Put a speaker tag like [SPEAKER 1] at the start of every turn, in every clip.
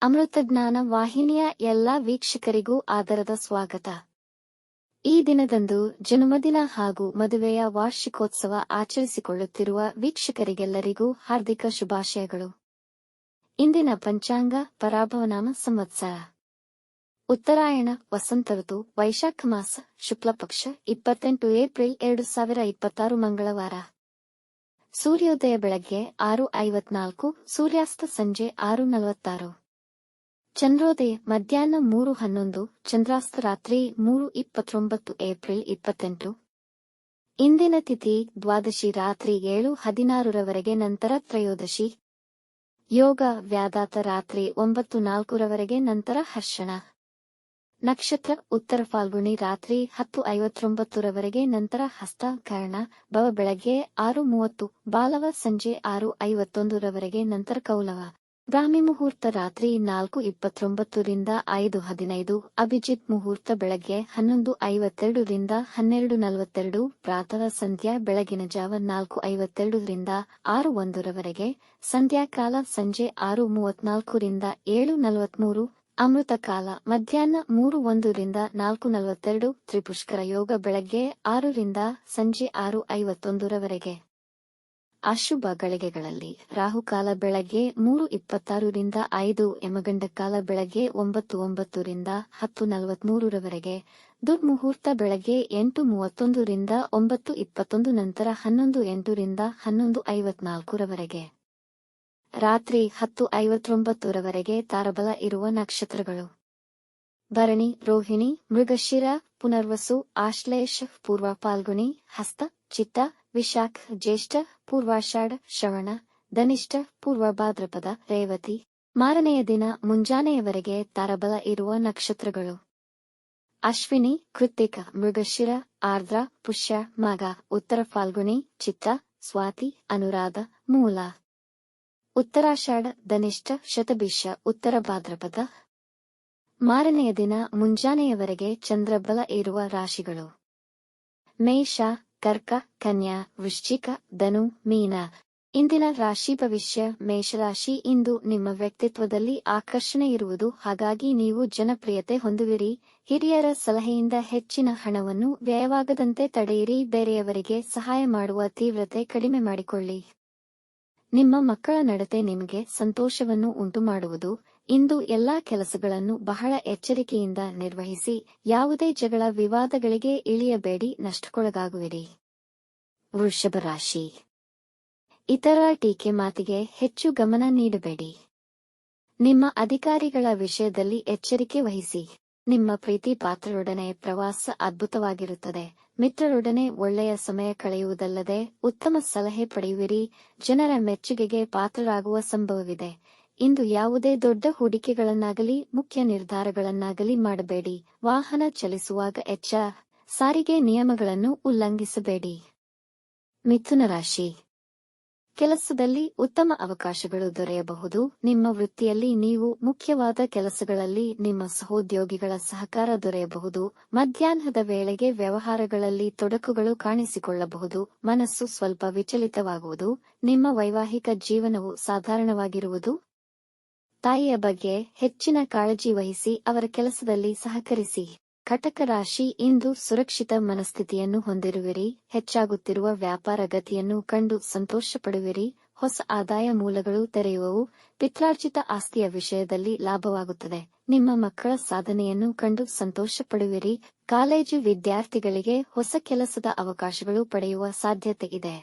[SPEAKER 1] ಅಮೃತಜ್ಞಾನ ವಾಹಿನಿಯ ಎಲ್ಲಾ ವೀಕ್ಷಕರಿಗೂ ಆದರದ ಸ್ವಾಗತ. ಈ ದಿನದಂದು ಜನ್ಮದಿನ ಹಾಗೂ ಮದುವೆಯ ವಾರ್ಷಿಕೋತ್ಸವ ಆಚರಿಸಿಕೊಳ್ಳುತ್ತಿರುವ ವೀಕ್ಷಕರಿಗೆಲ್ಲರಿಗೂ ಹಾರ್ದಿಕ ಶುಭಾಶಯಗಳು. ಇಂದಿನ ಪಂಚಾಂಗ ಪರಾಭವನಾಮ ಸಂವತ್ಸರ ಉತ್ತರಾಯಣ ವಸಂತ ಋತು ವೈಶಾಖ ಮಾಸ ಶುಕ್ಲಪಕ್ಷ 28 ಏಪ್ರಿಲ್ 2026 ಮಂಗಳವಾರ. ಸೂರ್ಯೋದಯ ಬೆಳಗ್ಗೆ 6:54, ಸೂರ್ಯಾಸ್ತ ಸಂಜೆ 6:46. ಚಂದ್ರೋದಯ ಮಧ್ಯಾಹ್ನ 3:11, ಚಂದ್ರಾಸ್ತ ರಾತ್ರಿ 3:29 ಏಪ್ರಿಲ್ 28. ಇಂದಿನ ತಿಥಿ ದ್ವಾದಶಿ ರಾತ್ರಿ 7:16 ರವರೆಗೆ, ನಂತರ ತ್ರಯೋದಶಿ. ಯೋಗ ವ್ಯಾದಾತ ರಾತ್ರಿ 9:04 ರವರೆಗೆ, ನಂತರ ಹರ್ಷಣ. ನಕ್ಷತ್ರ ಉತ್ತರ ಫಾಲ್ಗುಣಿ ರಾತ್ರಿ 10:59 ರವರೆಗೆ, ನಂತರ ಹಸ್ತ ಕರ್ಣ. ಭವ ಬೆಳಗ್ಗೆ 6:30, ಬಾಲವ ಸಂಜೆ 6:51 ರವರೆಗೆ, ನಂತರ ಕೌಲವ. ಬ್ರಾಹ್ಮಿ ಮುಹೂರ್ತ ರಾತ್ರಿ 4:29 ರಿಂದ 5:15, ಅಭಿಜಿತ್ ಮುಹೂರ್ತ ಬೆಳಗ್ಗೆ 11:52 ರಿಂದ 12:42, ಪ್ರಾತಃ ಸಂಧ್ಯಾ ಬೆಳಗಿನ ಜಾವ 4:52 ರಿಂದ 6:01 ರವರೆಗೆ, ಸಂಧ್ಯಾಕಾಲ ಸಂಜೆ 6:34 ರಿಂದ 7:43, ಅಮೃತ ಕಾಲ ಮಧ್ಯಾಹ್ನ 3:01 ರಿಂದ 4:42, ತ್ರಿಪುಷ್ಕರ ಯೋಗ ಬೆಳಗ್ಗೆ 6 ರಿಂದ ಸಂಜೆ 6:51 ರವರೆಗೆ. ಅಶುಭ ಗಳಿಗೆಗಳಲ್ಲಿ ರಾಹುಕಾಲ ಬೆಳಗ್ಗೆ 3:26 ರಿಂದ 5, ಯಮಗಂಡ ಕಾಲ ಬೆಳಗ್ಗೆ 9:09 ರಿಂದ 10:43 ರವರೆಗೆ, ದುರ್ಮುಹೂರ್ತ ಬೆಳಗ್ಗೆ 8:31 ರಿಂದ 9:21, ನಂತರ 11:08 ರಿಂದ 11:54 ರವರೆಗೆ. ರಾತ್ರಿ 10:59 ರವರೆಗೆ ತಾರಬಲ ಇರುವ ನಕ್ಷತ್ರಗಳು: ಭರಣಿ, ರೋಹಿಣಿ, ಮೃಗಶಿರ, ಪುನರ್ವಸು, ಆಶ್ಲೇಷ, ಪೂರ್ವ ಫಾಲ್ಗುಣಿ, ಹಸ್ತ, ಚಿತ್ತ, ವಿಶಾಖ, ಜ್ಯೇಷ್ಠ, ಪೂರ್ವಾಷಾಢ, ಶ್ರವಣ, ಧನಿಷ್ಠ, ಪೂರ್ವ ಭಾದ್ರಪದ, ರೇವತಿ. ಮಾರನೆಯ ದಿನ ಮುಂಜಾನೆಯವರೆಗೆ ತಾರಬಲ ಇರುವ ನಕ್ಷತ್ರಗಳು: ಅಶ್ವಿನಿ, ಕೃತ್ತಿಕ, ಮೃಗಶಿರ, ಆರ್ದ್ರ, ಪುಷ್ಯ, ಮಾಘ, ಉತ್ತರ ಫಾಲ್ಗುಣಿ, ಚಿತ್ತ, ಸ್ವಾತಿ, ಅನುರಾಧ, ಮೂಲ. ಉತ್ತರಾಷಾಢ, ಧನಿಷ್ಠ, ಶತಭಿಷ, ಉತ್ತರ ಭಾದ್ರಪದ. ಮಾರನೆಯ ದಿನ ಮುಂಜಾನೆಯವರೆಗೆ ಚಂದ್ರಬಲ ಇರುವ ರಾಶಿಗಳು: ಮೇಷ, ಕರ್ಕ, ಕನ್ಯಾ, ವೃಶ್ಚಿಕ, ಧನು, ಮೀನ. ಇಂದಿನ ರಾಶಿ ಭವಿಷ್ಯ: ಮೇಷರಾಶಿ, ಇಂದು ನಿಮ್ಮ ವ್ಯಕ್ತಿತ್ವದಲ್ಲಿ ಆಕರ್ಷಣೆ ಇರುವುದು, ಹಾಗಾಗಿ ನೀವು ಜನಪ್ರಿಯತೆ ಹೊಂದುವಿರಿ. ಹಿರಿಯರ ಸಲಹೆಯಿಂದ ಹೆಚ್ಚಿನ ಹಣವನ್ನು ವ್ಯಯವಾಗದಂತೆ ತಡೆಯಿರಿ. ಬೇರೆಯವರಿಗೆ ಸಹಾಯ ಮಾಡುವ ತೀವ್ರತೆ ಕಡಿಮೆ ಮಾಡಿಕೊಳ್ಳಿ. ನಿಮ್ಮ ಮಕ್ಕಳ ನಡತೆ ನಿಮಗೆ ಸಂತೋಷವನ್ನು ಉಂಟುಮಾಡುವುದು. ಇಂದು ಎಲ್ಲಾ ಕೆಲಸಗಳನ್ನು ಬಹಳ ಎಚ್ಚರಿಕೆಯಿಂದ ನಿರ್ವಹಿಸಿ. ಯಾವುದೇ ಜಗಳ ವಿವಾದಗಳಿಗೆ ಇಳಿಯಬೇಡಿ, ನಷ್ಟಕ್ಕೊಳಗಾಗುವಿರಿ. ವೃಷಭ ರಾಶಿ: ಇತರ ಟೀಕೆ ಮಾತಿಗೆ ಹೆಚ್ಚು ಗಮನ ನೀಡಬೇಡಿ. ನಿಮ್ಮ ಅಧಿಕಾರಿಗಳ ವಿಷಯದಲ್ಲಿ ಎಚ್ಚರಿಕೆ ವಹಿಸಿ. ನಿಮ್ಮ ಪ್ರೀತಿ ಪಾತ್ರರೊಡನೆ ಪ್ರವಾಸ ಅದ್ಭುತವಾಗಿರುತ್ತದೆ. ಮಿತ್ರರೊಡನೆ ಒಳ್ಳೆಯ ಸಮಯ ಕಳೆಯುವುದಲ್ಲದೆ ಉತ್ತಮ ಸಲಹೆ ಪಡೆಯುವಿರಿ. ಜನರ ಮೆಚ್ಚುಗೆಗೆ ಪಾತ್ರರಾಗುವ ಸಂಭವವಿದೆ. ಇಂದು ಯಾವುದೇ ದೊಡ್ಡ ಹೂಡಿಕೆಗಳನ್ನಾಗಲಿ ಮುಖ್ಯ ನಿರ್ಧಾರಗಳನ್ನಾಗಲಿ ಮಾಡಬೇಡಿ. ವಾಹನ ಚಲಿಸುವಾಗ ಎಚ್ಚರ. ಸಾರಿಗೆ ನಿಯಮಗಳನ್ನು ಉಲ್ಲಂಘಿಸಬೇಡಿ. ಮಿಥುನ ರಾಶಿ: ಕೆಲಸದಲ್ಲಿ ಉತ್ತಮ ಅವಕಾಶಗಳು ದೊರೆಯಬಹುದು. ನಿಮ್ಮ ವೃತ್ತಿಯಲ್ಲಿ ನೀವು ಮುಖ್ಯವಾದ ಕೆಲಸಗಳಲ್ಲಿ ನಿಮ್ಮ ಸಹೋದ್ಯೋಗಿಗಳ ಸಹಕಾರ ದೊರೆಯಬಹುದು. ಮಧ್ಯಾಹ್ನದ ವೇಳೆಗೆ ವ್ಯವಹಾರಗಳಲ್ಲಿ ತೊಡಕುಗಳು ಕಾಣಿಸಿಕೊಳ್ಳಬಹುದು. ಮನಸ್ಸು ಸ್ವಲ್ಪ ವಿಚಲಿತವಾಗುವುದು. ನಿಮ್ಮ ವೈವಾಹಿಕ ಜೀವನವು ಸಾಧಾರಣವಾಗಿರುವುದು. ತಾಯಿಯ ಬಗ್ಗೆ ಹೆಚ್ಚಿನ ಕಾಳಜಿ ವಹಿಸಿ ಅವರ ಕೆಲಸದಲ್ಲಿ ಸಹಕರಿಸಿ. ಕಟಕ ರಾಶಿ: ಇಂದು ಸುರಕ್ಷಿತ ಮನಸ್ಥಿತಿಯನ್ನು ಹೊಂದಿರುವಿರಿ. ಹೆಚ್ಚಾಗುತ್ತಿರುವ ವ್ಯಾಪಾರ ಗತಿಯನ್ನು ಕಂಡು ಸಂತೋಷಪಡುವಿರಿ. ಹೊಸ ಆದಾಯ ಮೂಲಗಳು ತೆರೆಯುವವು. ಪಿತ್ರಾರ್ಜಿತ ಆಸ್ತಿಯ ವಿಷಯದಲ್ಲಿ ಲಾಭವಾಗುತ್ತದೆ. ನಿಮ್ಮ ಮಕ್ಕಳ ಸಾಧನೆಯನ್ನು ಕಂಡು ಸಂತೋಷಪಡುವಿರಿ. ಕಾಲೇಜು ವಿದ್ಯಾರ್ಥಿಗಳಿಗೆ ಹೊಸ ಕೆಲಸದ ಅವಕಾಶಗಳು ಪಡೆಯುವ ಸಾಧ್ಯತೆ ಇದೆ.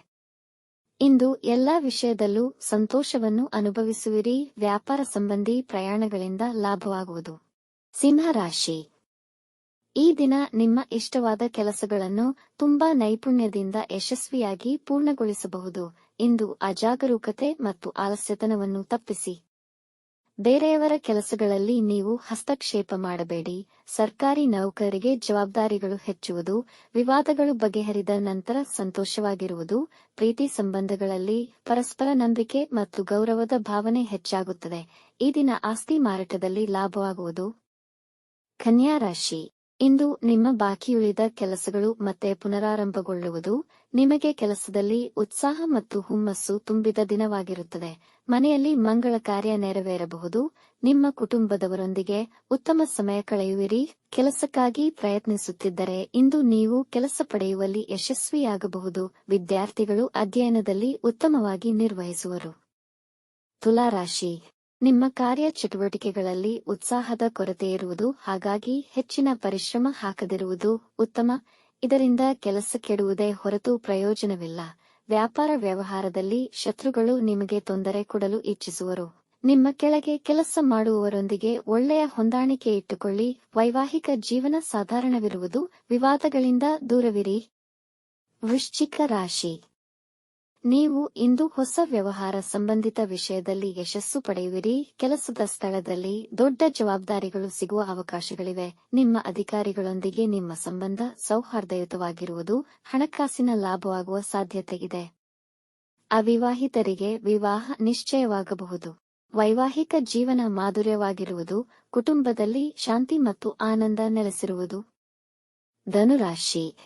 [SPEAKER 1] ಇಂದು ಎಲ್ಲಾ ವಿಷಯದಲ್ಲೂ ಸಂತೋಷವನ್ನು ಅನುಭವಿಸುವಿರಿ. ವ್ಯಾಪಾರ ಸಂಬಂಧಿ ಪ್ರಯಾಣಗಳಿಂದ ಲಾಭವಾಗುವುದು. ಸಿಂಹ ರಾಶಿ: ಈ ದಿನ ನಿಮ್ಮ ಇಷ್ಟವಾದ ಕೆಲಸಗಳನ್ನು ತುಂಬಾ ನೈಪುಣ್ಯದಿಂದ ಯಶಸ್ವಿಯಾಗಿ ಪೂರ್ಣಗೊಳಿಸಬಹುದು. ಇಂದು ಅಜಾಗರೂಕತೆ ಮತ್ತು ಆಲಸ್ಯತನವನ್ನು ತಪ್ಪಿಸಿ. ಬೇರೆಯವರ ಕೆಲಸಗಳಲ್ಲಿ ನೀವು ಹಸ್ತಕ್ಷೇಪ ಮಾಡಬೇಡಿ. ಸರ್ಕಾರಿ ನೌಕರರಿಗೆ ಜವಾಬ್ದಾರಿಗಳು ಹೆಚ್ಚುವುದು. ವಿವಾದಗಳು ಬಗೆಹರಿದ ನಂತರ ಸಂತೋಷವಾಗಿರುವುದು. ಪ್ರೀತಿ ಸಂಬಂಧಗಳಲ್ಲಿ ಪರಸ್ಪರ ನಂಬಿಕೆ ಮತ್ತು ಗೌರವದ ಭಾವನೆ ಹೆಚ್ಚಾಗುತ್ತದೆ. ಈ ದಿನ ಆಸ್ತಿ ಮಾರಾಟದಲ್ಲಿ ಲಾಭವಾಗುವುದು. ಕನ್ಯಾ ರಾಶಿ: ಇಂದು ನಿಮ್ಮ ಬಾಕಿಯುಳಿದ ಕೆಲಸಗಳು ಮತ್ತೆ ಪುನರಾರಂಭಗೊಳ್ಳುವುದು. ನಿಮಗೆ ಕೆಲಸದಲ್ಲಿ ಉತ್ಸಾಹ ಮತ್ತು ಹುಮ್ಮಸ್ಸು ತುಂಬಿದ ದಿನವಾಗಿರುತ್ತದೆ. ಮನೆಯಲ್ಲಿ ಮಂಗಳ ಕಾರ್ಯ ನೆರವೇರಬಹುದು. ನಿಮ್ಮ ಕುಟುಂಬದವರೊಂದಿಗೆ ಉತ್ತಮ ಸಮಯ ಕಳೆಯುವಿರಿ. ಕೆಲಸಕ್ಕಾಗಿ ಪ್ರಯತ್ನಿಸುತ್ತಿದ್ದರೆ ಇಂದು ನೀವು ಕೆಲಸ ಪಡೆಯುವಲ್ಲಿ ಯಶಸ್ವಿಯಾಗಬಹುದು. ವಿದ್ಯಾರ್ಥಿಗಳು ಅಧ್ಯಯನದಲ್ಲಿ ಉತ್ತಮವಾಗಿ ನಿರ್ವಹಿಸುವರು. ತುಲಾ ರಾಶಿ. ನಿಮ್ಮ ಕಾರ್ಯ ಚಟುವಟಿಕೆಗಳಲ್ಲಿ ಉತ್ಸಾಹದ ಕೊರತೆಯಿರುವುದು, ಹಾಗಾಗಿ ಹೆಚ್ಚಿನ ಪರಿಶ್ರಮ ಹಾಕದಿರುವುದು ಉತ್ತಮ. ಇದರಿಂದ ಕೆಲಸ ಕೆಡುವುದೇ ಹೊರತು ಪ್ರಯೋಜನವಿಲ್ಲ. ವ್ಯಾಪಾರ ವ್ಯವಹಾರದಲ್ಲಿ ಶತ್ರುಗಳು ನಿಮಗೆ ತೊಂದರೆ ಕೊಡಲು ಇಚ್ಛಿಸುವರು. ನಿಮ್ಮ ಕೆಳಗೆ ಕೆಲಸ ಮಾಡುವವರೊಂದಿಗೆ ಒಳ್ಳೆಯ ಹೊಂದಾಣಿಕೆ ಇಟ್ಟುಕೊಳ್ಳಿ. ವೈವಾಹಿಕ ಜೀವನ ಸಾಧಾರಣವಿರುವುದು. ವಿವಾದಗಳಿಂದ ದೂರವಿರಿ. ವೃಶ್ಚಿಕ ರಾಶಿ. ನೀವು ಇಂದು ಹೊಸ ವ್ಯವಹಾರ ಸಂಬಂಧಿತ ವಿಷಯದಲ್ಲಿ ಯಶಸ್ಸು ಪಡೆಯುವಿರಿ. ಕೆಲಸದ ಸ್ಥಳದಲ್ಲಿ ದೊಡ್ಡ ಜವಾಬ್ದಾರಿಗಳು ಸಿಗುವ ಅವಕಾಶಗಳಿವೆ. ನಿಮ್ಮ ಅಧಿಕಾರಿಗಳೊಂದಿಗೆ ನಿಮ್ಮ ಸಂಬಂಧ ಸೌಹಾರ್ದಯುತವಾಗಿರುವುದು. ಹಣಕಾಸಿನ ಲಾಭವಾಗುವ ಸಾಧ್ಯತೆಯಿದೆ. ಅವಿವಾಹಿತರಿಗೆ ವಿವಾಹ ನಿಶ್ಚಯವಾಗಬಹುದು. ವೈವಾಹಿಕ ಜೀವನ ಮಾಧುರ್ಯವಾಗಿರುವುದು. ಕುಟುಂಬದಲ್ಲಿ ಶಾಂತಿ ಮತ್ತು ಆನಂದ ನೆಲೆಸಿರುವುದು. ಧನುರಾಶಿ.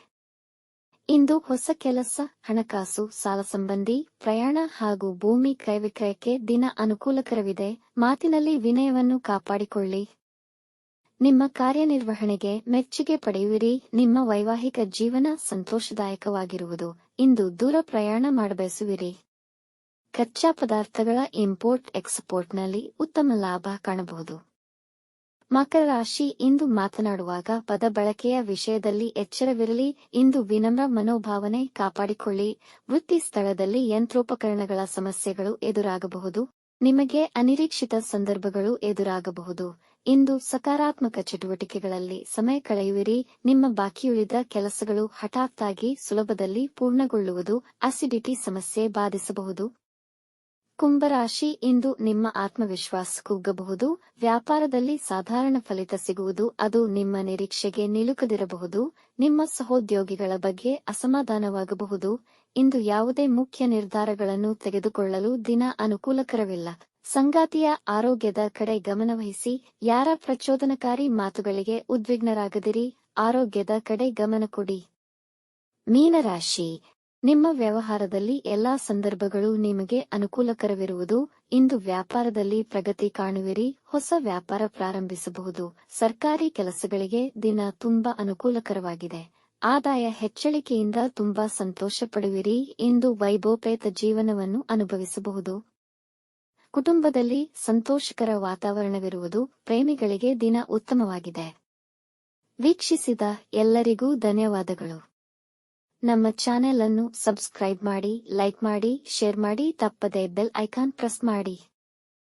[SPEAKER 1] ಇಂದು ಹೊಸ ಕೆಲಸ, ಹಣಕಾಸು, ಸಾಲ ಸಂಬಂಧಿ ಪ್ರಯಾಣ ಹಾಗೂ ಭೂಮಿ ಕ್ರಯವಿಕ್ರಯಕ್ಕೆ ದಿನ ಅನುಕೂಲಕರವಿದೆ. ಮಾತಿನಲ್ಲಿ ವಿನಯವನ್ನು ಕಾಪಾಡಿಕೊಳ್ಳಿ. ನಿಮ್ಮ ಕಾರ್ಯನಿರ್ವಹಣೆಗೆ ಮೆಚ್ಚುಗೆ ಪಡೆಯುವಿರಿ. ನಿಮ್ಮ ವೈವಾಹಿಕ ಜೀವನ ಸಂತೋಷದಾಯಕವಾಗಿರುವುದು. ಇಂದು ದೂರ ಪ್ರಯಾಣ ಮಾಡಬಯಸುವಿರಿ. ಕಚ್ಚಾ ಪದಾರ್ಥಗಳ ಇಂಪೋರ್ಟ್ ಎಕ್ಸ್ಪೋರ್ಟ್ನಲ್ಲಿ ಉತ್ತಮ ಲಾಭ ಕಾಣಬಹುದು. ಮಕರ ರಾಶಿ. ಇಂದು ಮಾತನಾಡುವಾಗ ಪದ ಬಳಕೆಯ ವಿಷಯದಲ್ಲಿ ಎಚ್ಚರವಿರಲಿ. ಇಂದು ವಿನಮ್ರ ಮನೋಭಾವನೆ ಕಾಪಾಡಿಕೊಳ್ಳಿ. ವೃತ್ತಿ ಸ್ಥಳದಲ್ಲಿ ಯಂತ್ರೋಪಕರಣಗಳ ಸಮಸ್ಯೆಗಳು ಎದುರಾಗಬಹುದು. ನಿಮಗೆ ಅನಿರೀಕ್ಷಿತ ಸಂದರ್ಭಗಳು ಎದುರಾಗಬಹುದು. ಇಂದು ಸಕಾರಾತ್ಮಕ ಚಟುವಟಿಕೆಗಳಲ್ಲಿ ಸಮಯ ಕಳೆಯುವಿರಿ. ನಿಮ್ಮ ಬಾಕಿಯುಳಿದ ಕೆಲಸಗಳು ಹಠಾತ್ತಾಗಿ ಸುಲಭದಲ್ಲಿ ಪೂರ್ಣಗೊಳ್ಳುವುದು. ಅಸಿಡಿಟಿ ಸಮಸ್ಯೆ ಬಾಧಿಸಬಹುದು. ಕುಂಭರಾಶಿ. ಇಂದು ನಿಮ್ಮ ಆತ್ಮವಿಶ್ವಾಸ ಕುಗ್ಗಬಹುದು. ವ್ಯಾಪಾರದಲ್ಲಿ ಸಾಧಾರಣ ಫಲಿತ ಸಿಗುವುದು. ಅದು ನಿಮ್ಮ ನಿರೀಕ್ಷೆಗೆ ನಿಲುಕದಿರಬಹುದು. ನಿಮ್ಮ ಸಹೋದ್ಯೋಗಿಗಳ ಬಗ್ಗೆ ಅಸಮಾಧಾನವಾಗಬಹುದು. ಇಂದು ಯಾವುದೇ ಮುಖ್ಯ ನಿರ್ಧಾರಗಳನ್ನು ತೆಗೆದುಕೊಳ್ಳಲು ದಿನ ಅನುಕೂಲಕರವಿಲ್ಲ. ಸಂಗಾತಿಯ ಆರೋಗ್ಯದ ಕಡೆ ಗಮನವಹಿಸಿ. ಯಾರ ಪ್ರಚೋದನಕಾರಿ ಮಾತುಗಳಿಗೆ ಉದ್ವಿಗ್ನರಾಗದಿರಿ. ಆರೋಗ್ಯದ ಕಡೆ ಗಮನ ಕೊಡಿ. ಮೀನರಾಶಿ. ನಿಮ್ಮ ವ್ಯವಹಾರದಲ್ಲಿ ಎಲ್ಲಾ ಸಂದರ್ಭಗಳು ನಿಮಗೆ ಅನುಕೂಲಕರವಿರುವುದು. ಇಂದು ವ್ಯಾಪಾರದಲ್ಲಿ ಪ್ರಗತಿ ಕಾಣುವಿರಿ. ಹೊಸ ವ್ಯಾಪಾರ ಪ್ರಾರಂಭಿಸಬಹುದು. ಸರ್ಕಾರಿ ಕೆಲಸಗಳಿಗೆ ದಿನ ತುಂಬಾ ಅನುಕೂಲಕರವಾಗಿದೆ. ಆದಾಯ ಹೆಚ್ಚಳಿಕೆಯಿಂದ ತುಂಬಾ ಸಂತೋಷ ಪಡುವಿರಿ. ಇಂದು ವೈಭವೋಪೇತ ಜೀವನವನ್ನು ಅನುಭವಿಸಬಹುದು. ಕುಟುಂಬದಲ್ಲಿ ಸಂತೋಷಕರ ವಾತಾವರಣವಿರುವುದು. ಪ್ರೇಮಿಗಳಿಗೆ ದಿನ ಉತ್ತಮವಾಗಿದೆ. ವೀಕ್ಷಿಸಿದ ಎಲ್ಲರಿಗೂ ಧನ್ಯವಾದಗಳು. ನಮ್ಮ ಚಾನೆಲ್ ಅನ್ನು ಸಬ್ಸ್ಕ್ರೈಬ್ ಮಾಡಿ, ಲೈಕ್ ಮಾಡಿ, ಶೇರ್ ಮಾಡಿ, ತಪ್ಪದೆ ಬೆಲ್ ಐಕಾನ್ ಪ್ರೆಸ್ ಮಾಡಿ.